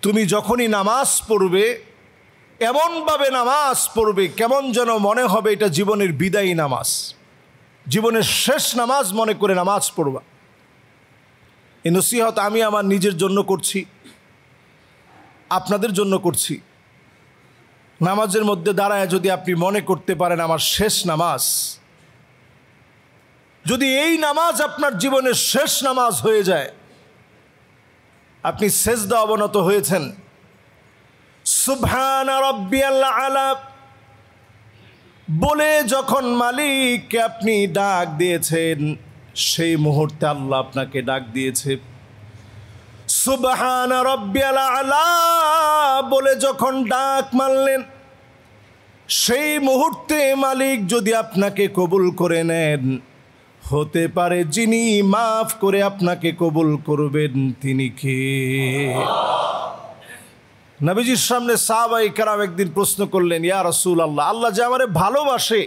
তুমি যখনই নামাজ পড়বে এমনভাবে নামাজ পড়বে কেমন যেন মনে হবে এটা জীবনের বিদায়ী নামাজ, জীবনের শেষ নামাজ মনে করে নামাজ পড়বা। এই নসিহত আমি আমার নিজের জন্য করছি, আপনাদের জন্য করছি। নামাজের মধ্যে দাঁড়ায় যদি আপনি মনে করতে পারেন আমার শেষ নামাজ, যদি এই নামাজ আপনার জীবনের শেষ নামাজ হয়ে যায়, আপনি সেজদা অবনত হয়েছেন, সুবহানা রাব্বিয়াল আলা বলে যখন মালিককে আপনি ডাক দিয়েছেন, সেই মুহূর্তে আল্লাহ আপনাকে ডাক দিয়েছে। সুবহানা রাব্বিয়াল আলা বলে যখন ডাক মারলেন, সেই মুহূর্তে মালিক যদি আপনাকে কবুল করে নেন, হতে পারে যিনি মাফ করে আপনাকে কবুল করবেন তিনি কে? নবীজির সামনে সাহাবায়ে কেরাম একদিন প্রশ্ন করলেন, ইয়া রাসূলুল্লাহ, আল্লাহ যে আমারে ভালোবাসে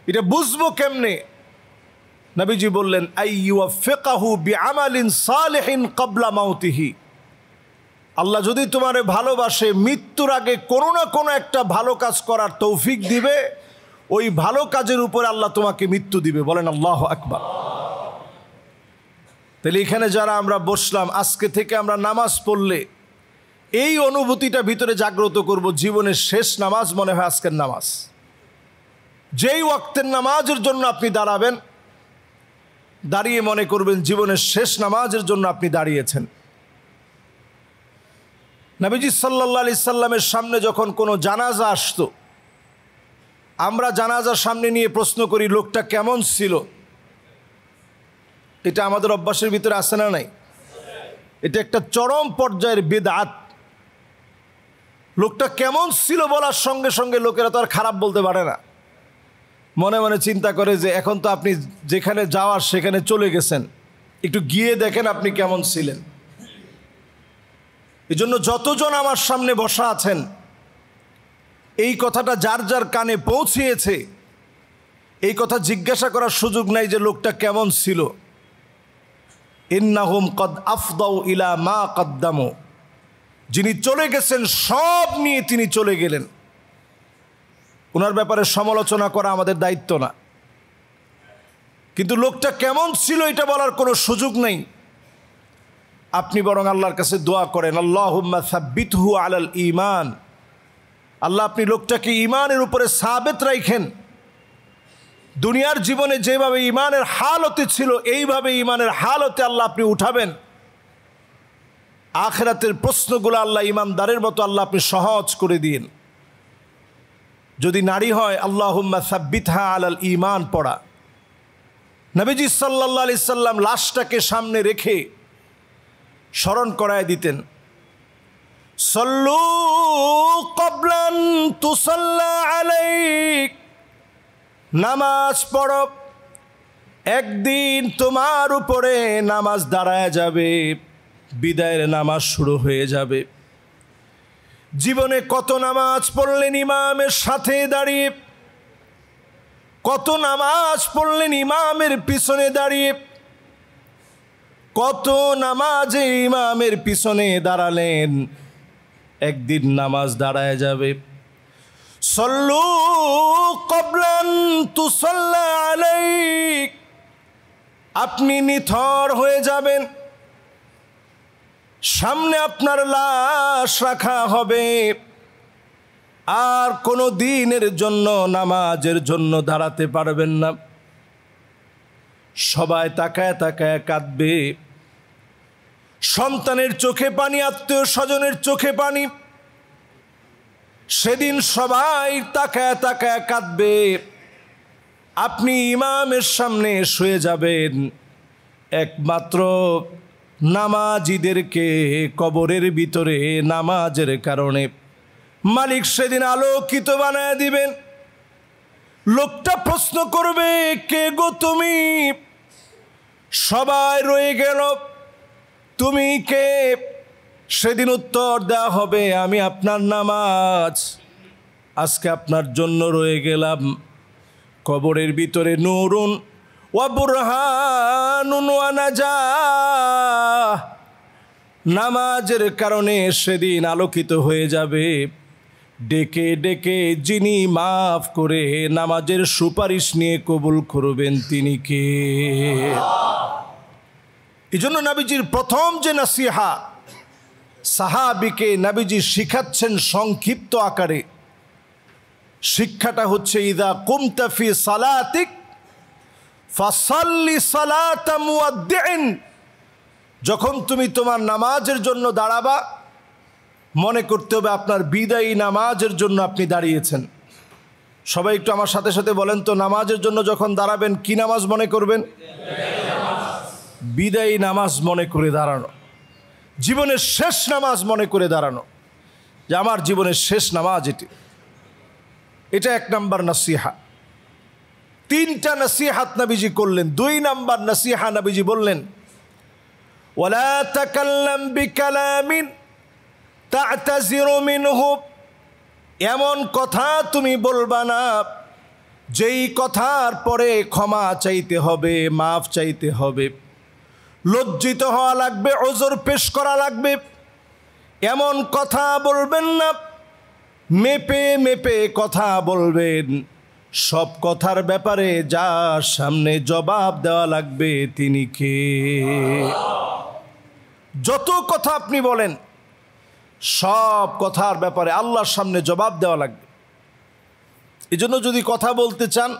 এটা বুঝবো কেমনে? নবীজি বললেন, আইয়ুওয়াফিকাহু বিআমালিন সালিহিন ক্বাবলা মাউতিহি। আল্লাহ যদি তোমারে ভালোবাসে, মৃত্যুর আগে কোনো না কোনো একটা ভালো কাজ করার তৌফিক দিবে, ওই ভালো কাজের উপরে আল্লাহ তোমাকে মৃত্যু দিবে। বলেন আল্লাহু আকবার। তাহলে এখানে যারা আমরা বসলাম, আজকে থেকে আমরা নামাজ পড়লে এই অনুভূতিটা ভিতরে জাগ্রত করব, জীবনের শেষ নামাজ মনে হয় আজকের নামাজ। যেই ওয়াক্তের নামাজের জন্য আপনি দাঁড়াবেন, দাঁড়িয়ে মনে করবেন জীবনের শেষ নামাজের জন্য আপনি দাঁড়িয়েছেন। নবীজি সাল্লাল্লাহু আলাইহি সাল্লামের সামনে যখন কোনো জানাজা আসতো, আমরা জানাজার সামনে নিয়ে প্রশ্ন করি লোকটা কেমন ছিল। এটা আমাদের অভ্যাসের ভিতরে আসে না নাই? এটা একটা চরম পর্যায়ের বিদআত। লোকটা কেমন ছিল বলার সঙ্গে সঙ্গে লোকেরা তো আর খারাপ বলতে পারে না, মনে মনে চিন্তা করে যে এখন তো আপনি যেখানে যাওয়ার সেখানে চলে গেছেন, একটু গিয়ে দেখেন আপনি কেমন ছিলেন। এজন্য যতজন আমার সামনে বসা আছেন, এই কথাটা যার যার কানে পৌঁছিয়েছে, এই কথা জিজ্ঞাসা করার সুযোগ নাই যে লোকটা কেমন ছিল। ইন্নাহুম কদ আফদাউ ইলা মা কদ্দামু, যিনি চলে গেছেন সব নিয়ে তিনি চলে গেলেন, ওনার ব্যাপারে সমালোচনা করা আমাদের দায়িত্ব না। কিন্তু লোকটা কেমন ছিল এটা বলার কোনো সুযোগ নেই। আপনি বরং আল্লাহর কাছে দোয়া করেন, আল্লাহুম্মা সাব্বিতহু আলাল ঈমান। আল্লাহ আপনি লোকটাকে ঈমানের উপরে সাবেত রাখেন। দুনিয়ার জীবনে যেভাবে ঈমানের হালতে ছিল, এইভাবে ঈমানের হালতে আল্লাহ আপনি উঠাবেন। আখিরাতের প্রশ্নগুলো আল্লাহ ঈমানদারের মতো আল্লাহ আপনি সহজ করে দিন। যদি নারী হয়, আল্লাহুম্মা সাব্বিতহা আলাল ঈমান পড়া। নবীজি সাল্লাল্লাহু আলাইহি সাল্লাম লাশটাকে সামনে রেখে স্মরণ করায় দিতেন, সল্লু ক্বাবলান তুসাল্লা আলাইক, নামাজ পড়ো, একদিন তোমার উপরে নামাজ দাঁড়ায় যাবে, বিদায়ের নামাজ শুরু হয়ে যাবে। জীবনে কত নামাজ পড়লেন ইমামের সাথে দাঁড়িয়ে, কত নামাজ পড়লেন ইমামের পিছনে দাঁড়িয়ে, কত নামাজে ইমামের পিছনে দাঁড়ালেন, একদিন নামাজ দাঁড়ায় যাবে। সল্লু ক্বাবলান তুসাল্লা আলাইক, আপনি নিথর হয়ে যাবেন, সামনে আপনার লাশ রাখা হবে, আর কোনো দিনের জন্য নামাজের জন্য দাঁড়াতে পারবেন না। সবাই তাকায় তাকায় কাঁদবে, সন্তানের চোখে পানি, আত্মীয় স্বজনের চোখে পানি। সেদিন সবাই তাকায় তাকায় কাঁদবে, আপনি ইমামের সামনে শুয়ে যাবেন। একমাত্র নামাজীদেরকে কবরের ভিতরে নামাজের কারণে মালিক সেদিন আলোকিত বানায় দিবেন। লোকটা প্রশ্ন করবে, কে গো তুমি? সবাই রয়ে গেল, তুমি কে? সেদিন উত্তর দেওয়া হবে, আমি আপনার নামাজ, আজকে আপনার জন্য রয়ে গেলাম। কবরের ভিতরে নূরুন ওয়া বুরহানুন ওয়া নাজাহ, নামাজের কারণে সেদিন আলোকিত হয়ে যাবে। ডেকে ডেকে যিনি মাফ করে নামাজের সুপারিশ নিয়ে কবুল করবেন তিনি কে? এই জন্য নবীজির প্রথম যে নসিহা সাহাবীকে নবীজি শিখাচ্ছেন সংক্ষিপ্ত আকারে, শিক্ষাটা হচ্ছে ইদা কুমতা ফি সালাতিক ফাসাল্লি সালাতা মুয়াদ্দিন। যখন তুমি তোমার নামাজের জন্য দাঁড়াবা, মনে করতে হবে আপনার বিদায়ী নামাজের জন্য আপনি দাঁড়িয়েছেন। সবাই একটু আমার সাথে সাথে বলেন তো, নামাজের জন্য যখন দাঁড়াবেন কি নামাজ মনে করবেন? বিদায়ী নামাজ মনে করে দাঁড়ানো, জীবনের শেষ নামাজ মনে করে দাঁড়ানো, যে আমার জীবনের শেষ নামাজ এটা এক নাম্বার নসিহা। তিনটা নসিহাত নবীজি করলেন। 2 নাম্বার নসিহা নবীজি বললেন, ওয়ালা তাকাল্লাম বিকালামিন তা'তাযিরু মিনহু। এমন কথা তুমি বলবা না যেই কথার পরে ক্ষমা চাইতে হবে, মাফ চাইতে হবে, লজ্জিত হওয়া লাগবে, ওজর পেশ করা লাগবে। এমন কথা বলবেন না, মেপে মেপে কথা বলবেন। সব কথার ব্যাপারে যার সামনে জবাব দেওয়া লাগবে তিনি কে? যত কথা আপনি বলেন সব কথার ব্যাপারে আল্লাহর সামনে জবাব দেওয়া লাগবে। এজন্য যদি কথা বলতে চান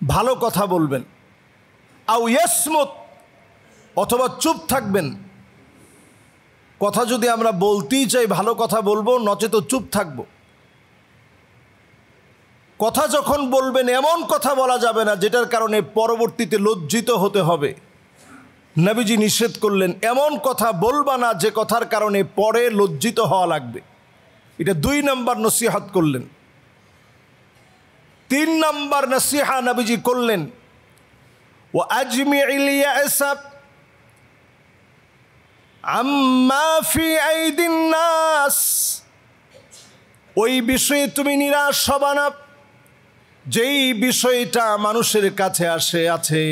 ভালো কথা বলবেন, আও ইয়াসমুত, অথবা চুপ থাকবেন। কথা যদি আমরা বলতেই চাই ভালো কথা বলবো, নচেত চুপ থাকব। কথা যখন বলবেন এমন কথা বলা যাবে না যেটার কারণে পরবর্তীতে লজ্জিত হতে হবে। নবীজি নিষেধ করলেন, এমন কথা বলবা না যে কথার কারণে পরে লজ্জিত হওয়া লাগবে। এটা 2 নাম্বার নসিহত করলেন। 3 নাম্বার নসিহা নবীজি করলেন, ওয়া আজমি'ল ইয়াসা আম্মা ফি আইদিন নাস। ওই বিষয়ে তুমি নিরাশ হবা না যেই বিষয়টা মানুষের কাছে আছে।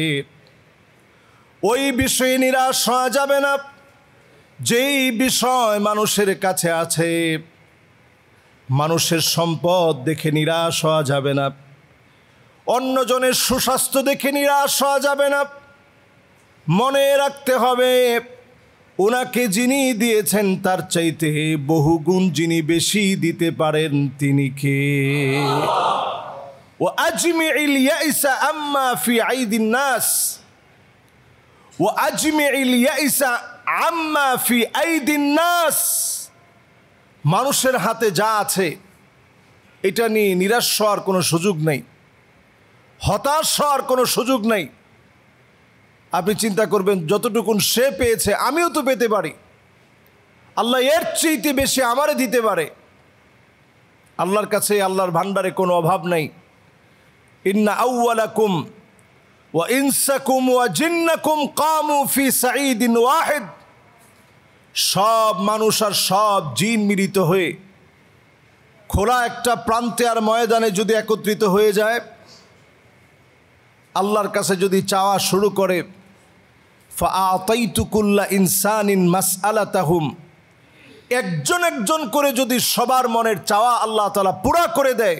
ওই বিষয়ে নিরাশ হওয়া যাবে না যেই বিষয় মানুষের কাছে আছে। মানুষের সম্পদ দেখে নিরাশ হওয়া যাবে না, অন্যজনের সুস্বাস্থ্য দেখে নিরাশ হওয়া যাবে না। মনে রাখতে হবে ওনাকে যিনি দিয়েছেন তার চাইতে বহুগুণ যিনি বেশি দিতে পারেন তিনি কে? ওয়া আজমি'ল ইয়াসা আম্মা ফি আইদিন নাস, ওয়া আজমি'ল ইয়াসা আম্মা ফি আইদিন নাস। মানুষের হাতে যা আছে এটা নিয়ে নিরাশ হওয়ার কোনো সুযোগ নেই, হতাশ হওয়ার কোনো সুযোগ নেই। আপনি চিন্তা করবেন যতটুকুন সে পেয়েছে আমিও তো পেতে পারি, আল্লাহ এর চাইতে বেশি আমারে দিতে পারে। আল্লাহর কাছে, আল্লাহর ভান্ডারে কোনো অভাব নাই। ইন্না আউওয়ালাকুম ওয়া ইনসাকুম ওয়া জিন্নাকুম কামু ফি সাঈদিন ওয়াহিদ। সব মানুষ আর সব জিন মিলিত হয়ে খোলা একটা প্রান্তে আর ময়দানে যদি একত্রিত হয়ে যায়, আল্লাহর কাছে যদি চাওয়া শুরু করে, ফাআতাইতু কুল্লা ইনসানিন মাসআলাতাহুম, একজন একজন করে যদি সবার মনের চাওয়া আল্লাহ তাআলা পুরা করে দেয়,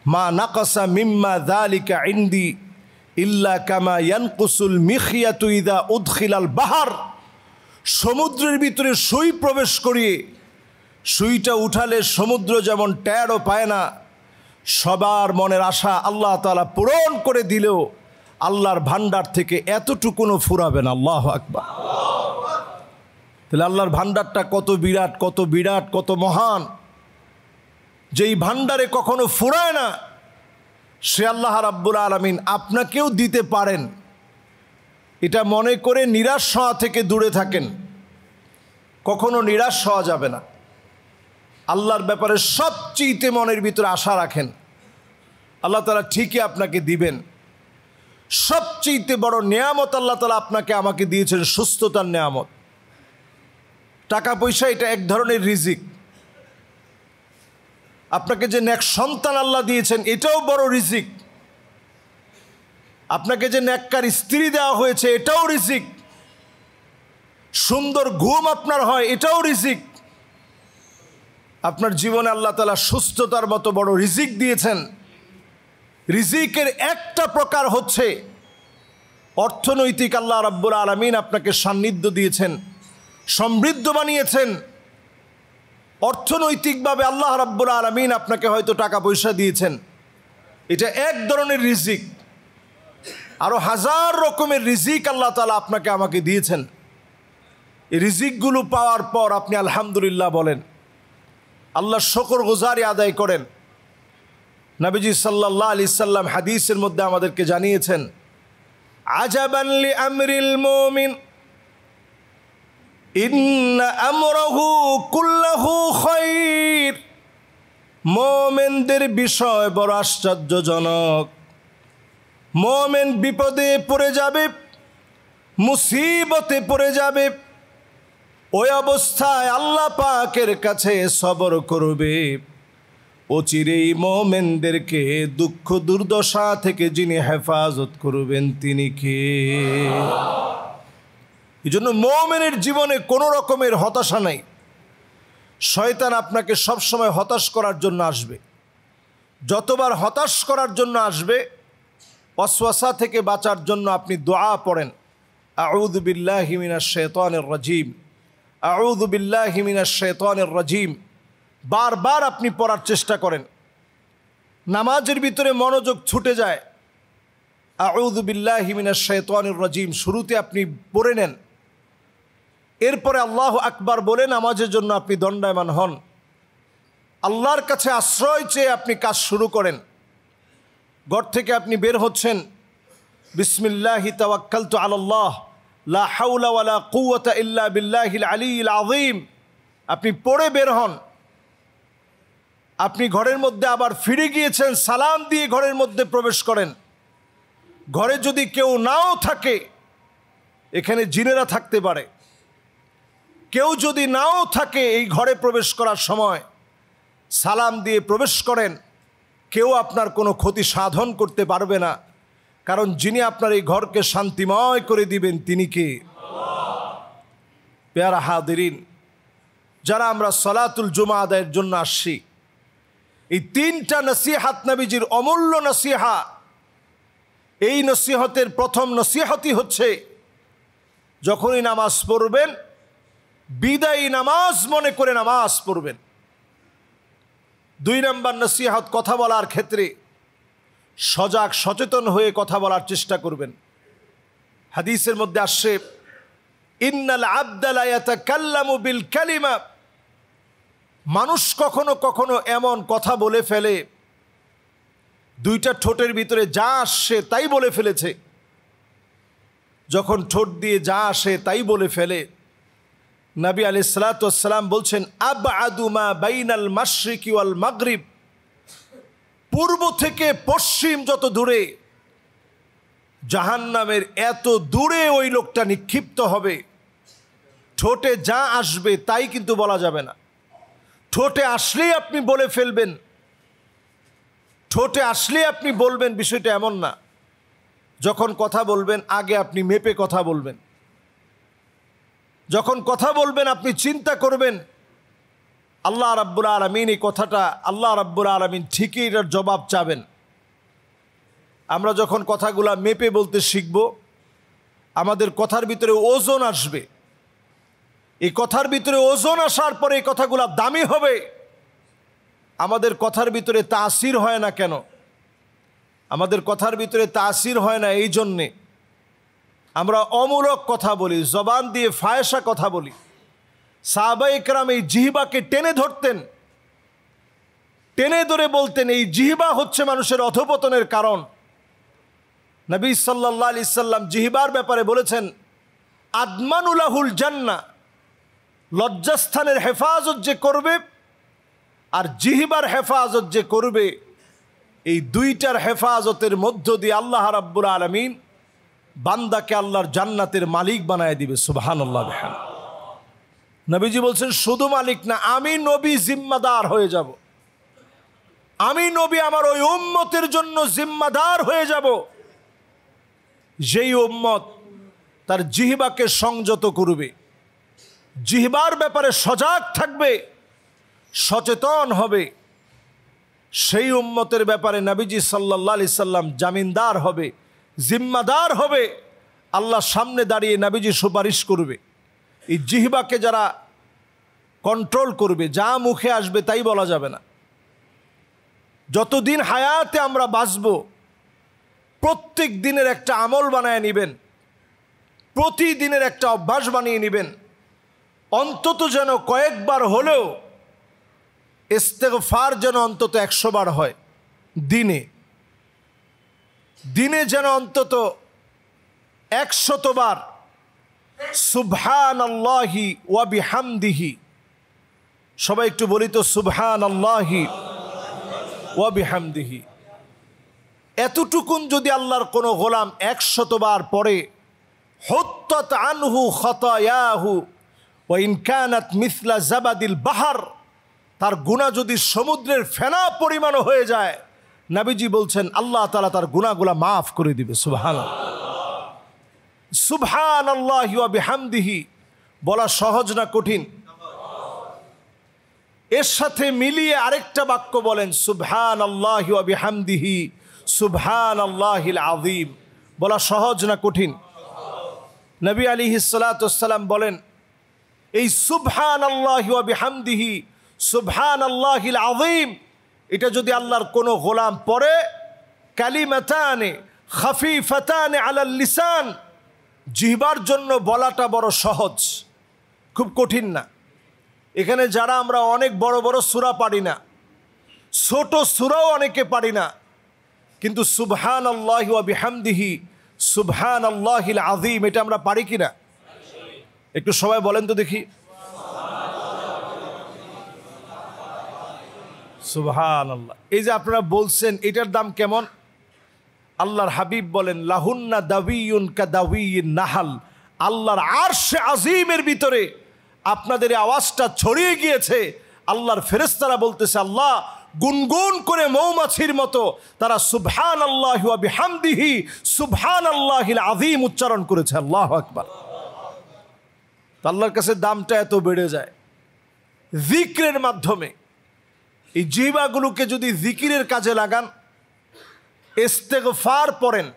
মা নাকাসা মিম্মা যালিকা ইনদি ইল্লা কামা ইয়ানকুসুল মিখিয়াতু ইযা উদখিলাল বাহার। সমুদ্রের ভিতরে সুই প্রবেশ করিয়ে সুইটা উঠালে সমুদ্র যেমন টেরও পায় না, সবার মনের আশা আল্লাহ তাআলা পূরণ করে দিলেও আল্লাহর ভান্ডার থেকে এতটুকুনও ফুরাবে না। আল্লাহু আকবার। তাহলে আল্লাহর ভান্ডারটা কত বিরাট, কত বিরাট, কত মহান, যেই ভান্ডারে কখনো ফুরায় না। সে আল্লাহ রাব্বুল আলামিন আপনাকেও দিতে পারেন, এটা মনে করে নিরাশ হওয়া থেকে দূরে থাকেন। কখনো নিরাশ হওয়া যাবে না। আল্লাহর ব্যাপারে সবচেয়ে মনের ভিতরে আশা রাখেন, আল্লাহ তাআলা ঠিকই আপনাকে দিবেন। সবচেয়ে বড় নেয়ামত আল্লাহ তাআলা আপনাকে আমাকে দিয়েছেন সুস্থতার নেয়ামত। টাকা পয়সা এটা এক ধরনের রিজিক। আপনাকে যে নেক সন্তান আল্লাহ দিয়েছেন এটাও বড় রিজিক। আপনাকে যে নেককার স্ত্রী দেওয়া হয়েছে এটাও রিজিক। সুন্দর ঘুম আপনার হয়, এটাও রিজিক। আপনার জীবনে আল্লাহ তাআলা সুস্থতার মতো বড় রিজিক দিয়েছেন। রিজিকের একটা প্রকার হচ্ছে অর্থনৈতিক। আল্লাহ রাব্বুল আলামিন আপনাকে সান্নিধ্য দিয়েছেন, সমৃদ্ধ বানিয়েছেন। অর্থনৈতিকভাবে আল্লাহ রাব্বুল আলামিন আপনাকে হয়তো টাকা পয়সা দিয়েছেন, এটা এক ধরনের রিজিক। আরও হাজার রকমের রিজিক আল্লাহ তাআলা আপনাকে আমাকে দিয়েছেন। এই রিজিকগুলো পাওয়ার পর আপনি আলহামদুলিল্লাহ বলেন, আল্লাহর শুকরগুজারি আদায় করেন। নবীজি সাল্লাল্লাহু আলাইহি সাল্লাম হাদিসের মধ্যে আমাদেরকে জানিয়েছেন, আজাবান লি আমরিল মুমিন ইন্না আমরাহু কুল্লাহু খায়র। মুমিনদের বিষয় বড় আশ্চর্যজনক। মুমিন বিপদে পড়ে যাবে, মুসিবতে পড়ে যাবে, ওই অবস্থায় আল্লাহ পাকের কাছে সবর করবে। অচিরেই মুমিনদেরকে দুঃখ দুর্দশা থেকে যিনি হেফাজত করবেন তিনি কে? এই জন্য মুমিনের জীবনে কোনো রকমের হতাশা নাই। শয়তান আপনাকে সবসময় হতাশ করার জন্য আসবে। যতবার হতাশ করার জন্য আসবে, ওয়াসওয়াসা থেকে বাঁচার জন্য আপনি দোয়া পড়েন, আউযু বিল্লাহি মিনাশ শাইতানির রাজিম, আউযু বিল্লাহি মিনাশ শাইতানির রাজিম। বারবার আপনি পড়ার চেষ্টা করেন। নামাজের ভিতরে মনোযোগ ছুটে যায়, আউযু বিল্লাহি মিনাশ শাইতানির রাজিম শুরুতে আপনি পড়ে নেন। এরপরে আল্লাহু আকবার বলে নামাজের জন্য আপনি দণ্ডায়মান হন। আল্লাহর কাছে আশ্রয় চেয়ে আপনি কাজ শুরু করেন। ঘর থেকে আপনি বের হচ্ছেন, বিসমিল্লাহি তাওয়াক্কালতু আলাল্লাহ লা হাওলা ওয়ালা কুওয়াতা ইল্লা বিল্লাহিল আলিয়্যিল আযীম। আপনি পড়ে বের হন। আপনি ঘরের মধ্যে আবার ফিরে গিয়েছেন, সালাম দিয়ে ঘরের মধ্যে প্রবেশ করেন। ঘরে যদি কেউ নাও থাকে, এখানে জিনেরা থাকতে পারে, কেউ যদি নাও থাকে এই ঘরে প্রবেশ করার সময় সালাম দিয়ে প্রবেশ করেন, কেউ আপনার কোনো ক্ষতি সাধন করতে পারবে না। কারণ যিনি আপনার এই ঘরকে শান্তিময় করে দিবেন তিনি কে? পেয়ারা হাদিরিন, যারা আমরা সলাতুল জুমা আদায়ের জন্য আসছি, এই তিনটা নসিহাত নবীজির অমূল্য নসিহা। এই নসিহতের প্রথম নসিহতই হচ্ছে, যখনই নামাজ পড়বেন বিদায়ী নামাজ মনে করে নামাজ পড়বেন। 2 নম্বর নসিহত, কথা বলার ক্ষেত্রে সজাগ সচেতন হয়ে কথা বলার চেষ্টা করবেন। হাদিসের মধ্যে আসছে, ইন্নাল আবদা লা ইয়াতাকাল্লামু বিল কালিমা। মানুষ কখনো কখনো এমন কথা বলে ফেলে, 2টা ঠোঁটের ভিতরে যা আসে তাই বলে ফেলেছে। যখন ঠোঁট দিয়ে যা আসে তাই বলে ফেলে, নবী আলাইহিস সালাতু ওয়াস সালাম বলছেন, আবআদু মা বাইনাল মাশরিকি ওয়াল মাগরিব। পূর্ব থেকে পশ্চিম যত দূরে, জাহান্নামের এত দূরে ওই লোকটা নিক্ষিপ্ত হবে। ঠোঁটে যা আসবে তাই কিন্তু বলা যাবে না। ঠোঁটে আসলেই আপনি বলে ফেলবেন, ঠোঁটে আসলেই আপনি বলবেন, বিষয়টা এমন না। যখন কথা বলবেন আগে আপনি মেপে কথা বলবেন। যখন কথা বলবেন আপনি চিন্তা করবেন, আল্লাহ রাব্বুল আলামিন এই কথাটা, আল্লাহ রাব্বুল আলামিন ঠিকই এটার জবাব চাবেন। আমরা যখন কথাগুলা মেপে বলতে শিখব, আমাদের কথার ভিতরে ওজন আসবে। এই কথার ভিতরে ওজন আসার পরে এই কথাগুলা দামি হবে। আমাদের কথার ভিতরে তাসির হয় না কেন? আমাদের কথার ভিতরে তাসির হয় না এই জন্যে আমরা অমূলক কথা বলি, জবান দিয়ে ফায়সা কথা বলি। সাহাবায়ে কেরাম এই জিহ্বাকে টেনে ধরতেন, টেনে ধরে বলতেন, এই জিহ্বা হচ্ছে মানুষের অধঃপতনের কারণ। নবী সাল্লাল্লাহু আলাইহি সাল্লাম জিহ্বার ব্যাপারে বলেছেন, আদমানুলাহুল জান্নাহ। লজ্জাস্থানের হেফাজত যে করবে আর জিহ্বার হেফাজত যে করবে, এই 2টার হেফাজতের মধ্য দিয়ে আল্লাহ রাব্বুল আলামিন বান্দাকে আল্লাহর জান্নাতের মালিক বানায় দিবে। সুবহানাল্লাহ। নবীজি বলছেন, শুধু মালিক না, আমি নবী জিম্মাদার হয়ে যাব। আমি নবী আমার ওই উম্মতের জন্য জিম্মাদার হয়ে যাব, যেই উম্মত তার জিহ্বাকে সংযত করবে, জিহবার ব্যাপারে সজাগ থাকবে, সচেতন হবে, সেই উম্মতের ব্যাপারে নবীজি সাল্লাল্লাহু আলাইহি সাল্লাম জামিনদার হবে, জিম্মাদার হবে। আল্লাহর সামনে দাঁড়িয়ে নবীজি সুপারিশ করবে। এই জিহবাকে যারা কন্ট্রোল করবে, যা মুখে আসবে তাই বলা যাবে না। যতদিন হায়াতে আমরা বাঁচব, প্রত্যেক দিনের একটা আমল বানায় নেবেন, প্রতিদিনের একটা অভ্যাস বানিয়ে নেবেন। অন্তত যেন কয়েকবার হলেও ইস্তেগফার যেন অন্তত 100 বার হয় দিনে। দিনে যেন অন্তত 100 বার সুবহানাল্লাহি ওয়া বিহামদিহি, সবাই একটু বলি তো, সুবহানাল্লাহি ওয়া বিহামদিহি। এতটুকুন যদি আল্লাহর কোনো গোলাম 100 বার পড়ে, হুত্তাত আনহু খাতায়াহু ওয়া ইন কানাত মিসলা জাবাদিল বাহার, তার গুনাহ যদি সমুদ্রের ফেনা পরিমাণও হয়ে যায়, নবীজি বলছেন আল্লাহ তাআলা তার গুনাহগুলো মাফ করে দিবে। সুবহানাল্লাহ, সুবহানাল্লাহি ওয়া বিহামদিহি বলা সহজ না কঠিন? এর সাথে মিলিয়ে আরেকটা বাক্য বলেন, সুবহানাল্লাহি ওয়া বিহামদিহি সুবহানাল্লাহিল আযীম, বলা সহজ না কঠিন? নবী আলাইহিস সালাতু ওয়াস সালাম বলেন, এই সুবহানাল্লাহি ওয়া বিহামদিহি সুবহানাল্লাহিল আযীম, এটা যদি আল্লাহর কোনো গোলাম পড়ে, কালিমাতানে খাফিফাতানে আলাল লিসান, জিহবার জন্য বলাটা বড় সহজ, খুব কঠিন না। এখানে যারা আমরা অনেক বড় বড় সূরা পারি না, ছোট সূরাও অনেকে পারি না, কিন্তু সুবহানাল্লাহি ওয়া বিহামদিহি সুবহানাল্লাহিল আযীম এটা আমরা পারি কিনা? একটু সবাই বলেন তো দেখি, সুবহানাল্লাহ। এই যে আপনারা বলছেন, এটার দাম কেমন? আল্লাহর হাবিব বলেন, লাহুন্না দাবিয়ুন কাদাবিয়িন নাহাল, আল্লাহর আরশে আজিমের ভিতরে আপনাদের আওয়াজটা ছড়িয়ে গিয়েছে। আল্লাহর ফেরেশতারা বলতেছে, আল্লাহ গুনগুন করে মৌমাছির মতো তারা সুবহানাল্লাহি ওয়া বিহামদিহি সুবহানাল্লাহিল আযীম উচ্চারণ করেছে। আল্লাহু আকবার। আল্লাহর কাছে দামটা এত বেড়ে যায় জিক্রের মাধ্যমে। এই জিহ্বাগুলোকে যদি জিকিরের কাজে লাগান, ইস্তেগফার পড়েন,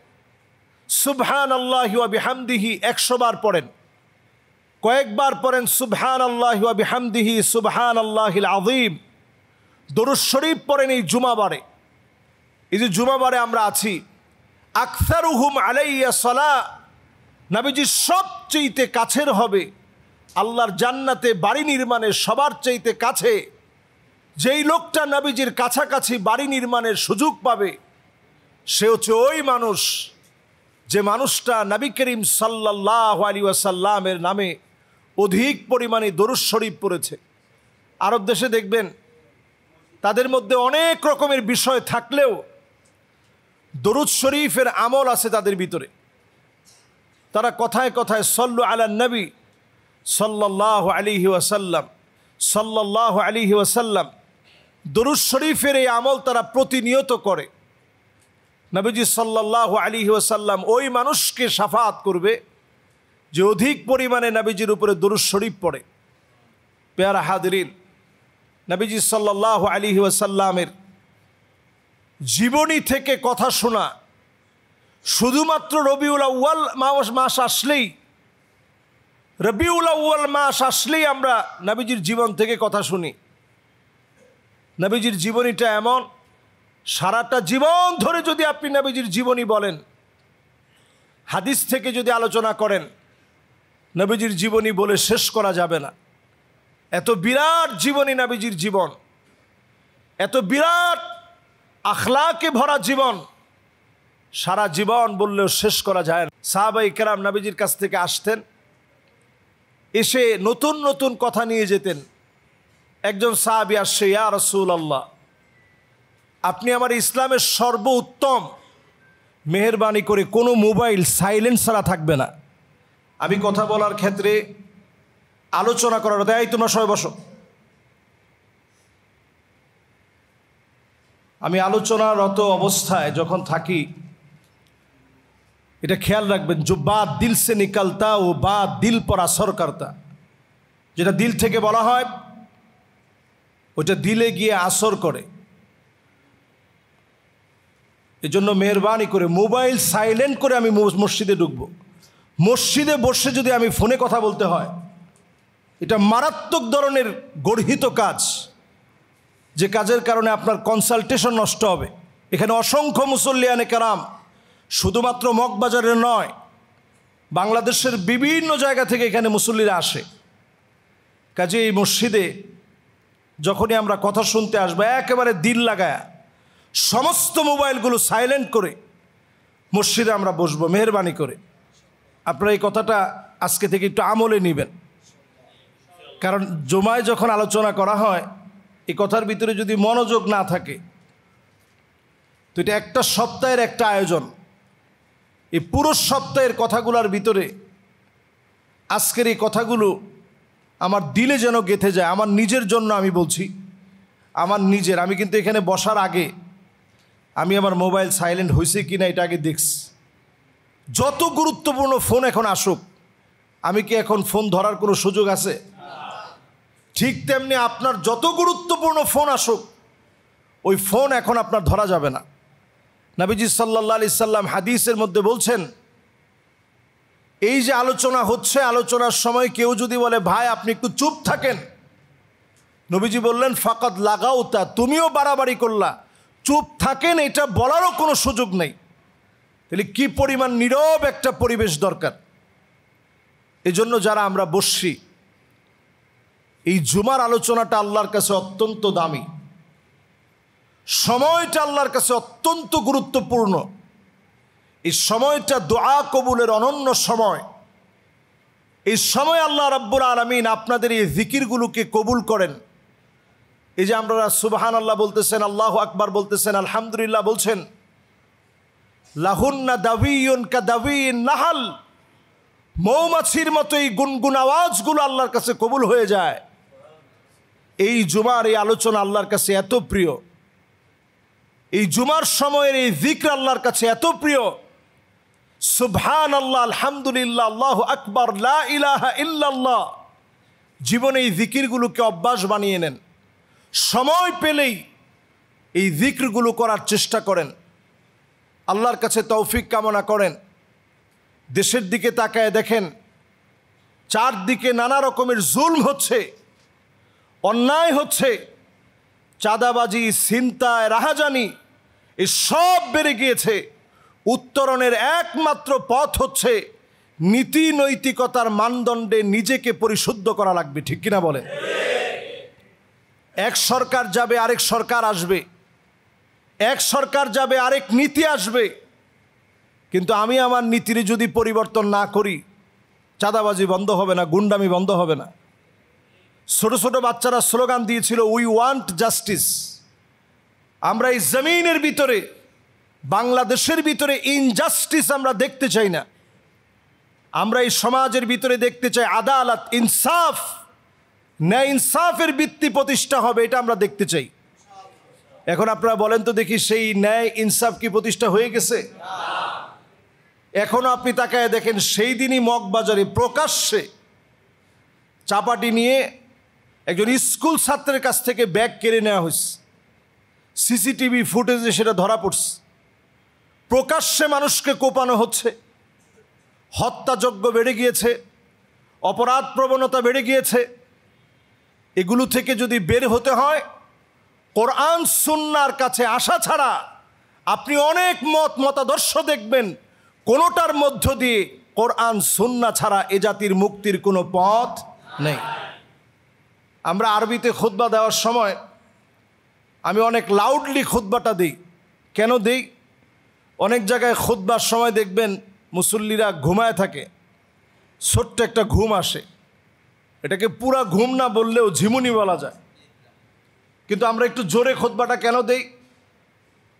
সুবহানাল্লাহি ওয়া বিহামদিহি 100 বার পড়েন, কয়েকবার পড়েন সুবহানাল্লাহি ওয়া বিহামদিহি সুবহানাল্লাহিল আযীম, দরুদ শরীফ পড়েন এই জুমাবারে। এই যে জুমাবারে আমরা আছি, আকসারুহুম আলাইয়া সালাহ, নবীজি সবচেয়ে কাছের হবে আল্লাহর জান্নাতে বাড়ি নির্মাণের সবার চাইতে কাছে যেই লোকটা নবীজির কাছাকাছি বাড়ি নির্মাণের সুযোগ পাবে, সে হচ্ছে ওই মানুষ যে মানুষটা নবী করিম সাল্লাল্লাহু আলাইহি ওয়াসাল্লামের নামে অধিক পরিমাণে দরুদ শরীফ পড়েছে। আরব দেশে দেখবেন তাদের মধ্যে অনেক রকমের বিষয় থাকলেও দরুদ শরীফের আমল আছে তাদের ভিতরে। তারা কথায় কথায় সল্লু আলা নবী সাল্লাল্লাহু আলাইহি ওয়াসাল্লাম সাল্লাল্লাহু আলাইহি ওয়াসাল্লাম, দরুদ শরীফের এই আমল তারা প্রতিনিয়ত করে। নবীজি সাল্লাল্লাহু আলাইহি ওয়াসাল্লাম ওই মানুষকে শাফাআত করবে যে অধিক পরিমাণে নবীজির উপরে দরুদ শরীফ পড়ে। পেয়ারা হাদিরিন, নবীজি সাল্লাল্লাহু আলাইহি ওয়াসাল্লামের জীবনী থেকে কথা শোনা, শুধুমাত্র রবিউল আউয়াল মাস আসলেই, রবিউল আউয়াল মাস আসলেই আমরা নবীজির জীবন থেকে কথা শুনি। নবীজির জীবনীটা এমন, সারাটা জীবন ধরে যদি আপনি নবীজির জীবনী বলেন, হাদিস থেকে যদি আলোচনা করেন, নবীজির জীবনী বলে শেষ করা যাবে না। এত বিরাট জীবনী নবীজির জীবন, এত বিরাট আখলাকে ভরা জীবন, সারা জীবন বললেও শেষ করা যায় না। সাহাবায়ে কেরাম নবীজির কাছ থেকে আসতেন, এসে নতুন নতুন কথা নিয়ে যেতেন। একজন সাহাবী আসছে, ইয়া রাসূলুল্লাহ, আপনি আমার ইসলামের সর্বোত্তম, মেহেরবানি করে কোনো মোবাইল সাইলেন্ট ছাড়া থাকবে না। আমি কথা বলার ক্ষেত্রে আলোচনা করার দেয়, তোমরা সবাই বসো। আমি আলোচনারত অবস্থায় যখন থাকি, এটা খেয়াল রাখবেন, जो बात दिल से निकलता वो बात दिल पर असर करता। যেটা দিল থেকে বলা হয় ওইটা দিলে গিয়ে আসর করে। এজন্য মেহরবানি করে মোবাইল সাইলেন্ট করে আমি মসজিদে ঢুকবো। মসজিদে বসে যদি আমি ফোনে কথা বলতে হয়, এটা মারাত্মক ধরনের গর্হিত কাজ, যে কাজের কারণে আপনার কনসালটেশন নষ্ট হবে। এখানে অসংখ্য মুসল্লিয়ানে কেরাম শুধুমাত্র মগবাজারের নয়, বাংলাদেশের বিভিন্ন জায়গা থেকে এখানে মুসল্লিরা আসে। কাজে এই মসজিদে যখনই আমরা কথা শুনতে আসবো, একেবারে দিল লাগায়া সমস্ত মোবাইলগুলো সাইলেন্ট করে মসজিদে আমরা বসবো। মেহরবানি করে আপনারা এই কথাটা আজকে থেকে একটু আমলে নেবেন, কারণ জুমায় যখন আলোচনা করা হয় এই কথার ভিতরে যদি মনোযোগ না থাকে তো এটা একটা সপ্তাহের একটা আয়োজন। এই পুরো সপ্তাহের কথাগুলোর ভিতরে আজকের এই কথাগুলো আমার দিলে যেন গেঁথে যায়। আমার নিজের জন্য আমি বলছি, আমার নিজের, আমি কিন্তু এখানে বসার আগে আমি আমার মোবাইল সাইলেন্ট হয়েছে কি না এটা আগে দেখছি। যত গুরুত্বপূর্ণ ফোন এখন আসুক, আমি কি এখন ফোন ধরার কোনো সুযোগ আছে? ঠিক তেমনি আপনার যত গুরুত্বপূর্ণ ফোন আসুক, ওই ফোন এখন আপনার ধরা যাবে না। নবীজি সাল্লাল্লাহু আলাইহি সাল্লাম হাদিসের মধ্যে বলছেন, এই যে আলোচনা হচ্ছে, আলোচনার সময় কেউ যদি বলে ভাই আপনি একটু চুপ থাকেন, নবীজি বললেন ফাকাদ লাগাউতা, তুমিও বাড়াবাড়ি করলা, চুপ থাকেন এটা বলারও কোনো সুযোগ নেই। তাহলে কি পরিমাণ নীরব একটা পরিবেশ দরকার। এজন্য যারা আমরা বসছি, এই জুমার আলোচনাটা আল্লাহর কাছে অত্যন্ত দামি, সময়টা আল্লাহর কাছে অত্যন্ত গুরুত্বপূর্ণ। এই সময়টা দোয়া কবুলের অনন্য সময়। এই সময় আল্লাহ রাব্বুল আলামিন আপনাদের এই জিকিরগুলোকে কবুল করেন। এই যে আপনারা সুবহানাল্লাহ বলতেছেন, আল্লাহু আকবার বলতেছেন, আলহামদুলিল্লাহ বলছেন, লাহুন্না দাবিয়ুন কাদাবিন নাহাল, মৌমাছির মতো এই গুনগুন আওয়াজগুলো আল্লাহর কাছে কবুল হয়ে যায়। এই জুমার এই আলোচনা আল্লাহর কাছে এত প্রিয়, এই জুমার সময়ের এই জিক্র আল্লাহর কাছে এত প্রিয়। সুবহানাল্লাহ, আলহামদুলিল্লাহ, আল্লাহু আকবার, লা ইলাহা ইল্লাল্লাহ। জীবনে এই জিকিরগুলোকে অভ্যাস বানিয়ে নেন। সময় পেলেই এই জিক্রগুলো করার চেষ্টা করেন। আল্লাহর কাছে তৌফিক কামনা করেন। দেশের দিকে তাকায় দেখেন, চারদিকে নানা রকমের জুলম হচ্ছে, অন্যায় হচ্ছে, চাঁদাবাজি, ছিনতাই, রাহাজানি, এই সব বেড়ে গিয়েছে। উত্তরণের একমাত্র পথ হচ্ছে নীতি নৈতিকতার মানদণ্ডে নিজেকে পরিশুদ্ধ করা লাগবে। ঠিক কিনা বলেন? এক সরকার যাবে, আরেক সরকার আসবে, এক সরকার যাবে, আরেক নীতি আসবে, কিন্তু আমি আমার নীতির যদি পরিবর্তন না করি, চাঁদাবাজি বন্ধ হবে না, গুন্ডামি বন্ধ হবে না। ছোট ছোট বাচ্চারা স্লোগান দিয়েছিল, উই ওয়ান্ট জাস্টিস। আমরা এই জমিনের ভিতরে, বাংলাদেশের ভিতরে ইনজাস্টিস আমরা দেখতে চাই না। আমরা এই সমাজের ভিতরে দেখতে চাই আদালত, ইনসাফ, ন্যায় ইনসাফের ভিত্তি প্রতিষ্ঠা হবে, এটা আমরা দেখতে চাই। এখন আপনারা বলেন তো দেখি, সেই ন্যায় ইনসাফ কি প্রতিষ্ঠা হয়ে গেছে? এখনো আপনি তাকায় দেখেন, সেই দিনই মগবাজারে প্রকাশ্যে চাপাটি নিয়ে একজন স্কুল ছাত্রের কাছ থেকে ব্যাগ কেড়ে নেওয়া হয়েছে। সিসিটিভি ফুটেজে সেটা ধরা পড়ছে। প্রকাশ্যে মানুষকে কোপানো হচ্ছে, হত্যাযজ্ঞ বেড়ে গিয়েছে, অপরাধ প্রবণতা বেড়ে গিয়েছে। এগুলো থেকে যদি বের হতে হয়, কোরআন সুন্নাহর কাছে আসা ছাড়া আপনি অনেক মতাদর্শ দেখবেন, কোনোটার মধ্য দিয়ে কোরআন সুন্নাহ ছাড়া এ জাতির মুক্তির কোনো পথ নেই। আমরা আরবিতে খুতবা দেওয়ার সময় আমি অনেক লাউডলি খুতবাটা দিই। কেন দিই? অনেক জায়গায় খুতবার সময় দেখবেন মুসল্লিরা ঘুমায় থাকে, ছোট্ট একটা ঘুম আসে, এটাকে পুরা ঘুম না বললেও ঝিমুনি বলা যায়। কিন্তু আমরা একটু জোরে খুতবাটা কেন দেই?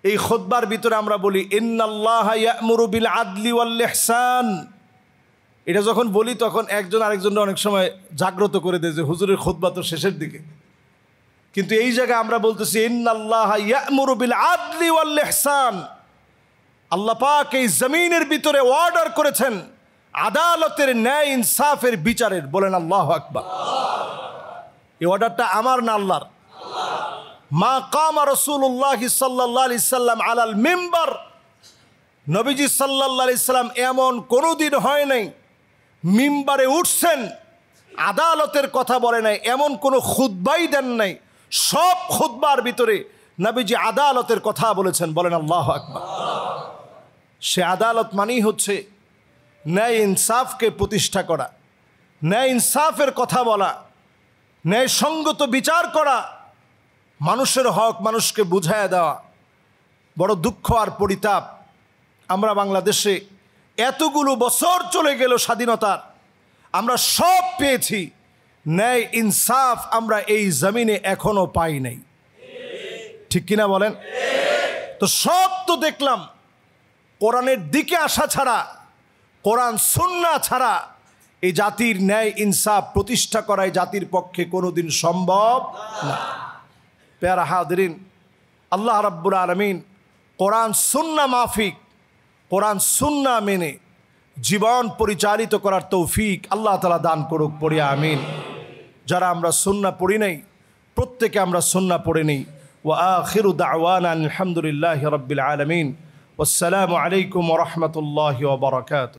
এই খুতবার ভিতরে আমরা বলি ইন্নাল্লাহা ইয়া'মুরু বিল আদলি ওয়াল ইহসান। এটা যখন বলি তখন একজন আরেকজনকে অনেক সময় জাগ্রত করে দেয় যে হুজুরের খুতবা তো শেষের দিকে। কিন্তু এই জায়গায় আমরা বলতেছি ইন্নাল্লাহা ইয়া'মুরু বিল আদলি ওয়াল ইহসান। আল্লাহ পাক এই জমিনের ভিতরে অর্ডার করেছেন, আদালতের ন্যায় ইনসাফের বিচারের। বলেন আল্লাহু আকবার। এই অর্ডারটা আমার না আল্লাহর? মা কামা রাসূলুল্লাহ সাল্লাল্লাহু আলাইহি সাল্লাম আলাল মিম্বার, নবীজি সাল্লাল্লাহু আলাইহি সাল্লাম এমন কোনোদিন হয় নাই মিম্বারে উঠছেন আদালতের কথা বলে নাই, এমন কোনো খুতবাই দেন নাই। সব খুতবার ভিতরে নবীজি আদালতের কথা বলেছেন। বলেন আল্লাহু আকবার। সে আদালত মানেই হচ্ছে ন্যায় ইনসাফকে প্রতিষ্ঠা করা, ন্যায় ইনসাফের কথা বলা, ন্যায় সঙ্গত বিচার করা, মানুষের হক মানুষকে বুঝাইয়া দেওয়া। বড় দুঃখ আর পরিতাপ, আমরা বাংলাদেশে এতগুলো বছর চলে গেল স্বাধীনতার, আমরা সব পেয়েছি, ন্যায় ইনসাফ আমরা এই জমিনে এখনো পাই নাই। ঠিক কিনা বলেন? তো সব তো দেখলাম, কোরআনের দিকে আসা ছাড়া, কোরআন সুন্নাহ ছাড়া এই জাতির ন্যায় ইনসাফ প্রতিষ্ঠা করা এই জাতির পক্ষে কোনোদিন সম্ভব না। প্যারা হাদিরিন, আল্লাহ রাব্বুল আলামিন কোরআন সুন্নাহ মাফিক, কোরআন সুন্নাহ মেনে জীবন পরিচালিত করার তৌফিক আল্লাহ তাআলা দান করুক। পড়ি আমিন। যারা আমরা সুন্নাহ পড়ি নাই, প্রত্যেকে আমরা সুন্নাহ পড়ে নেই। ওয়া আখিরু দাওয়ানা আলহামদুলিল্লাহি রাব্বিল আলামিন। ওয়াসসালামু আলাইকুম ওয়া রাহমাতুল্লাহি ওয়া বারাকাতুহু।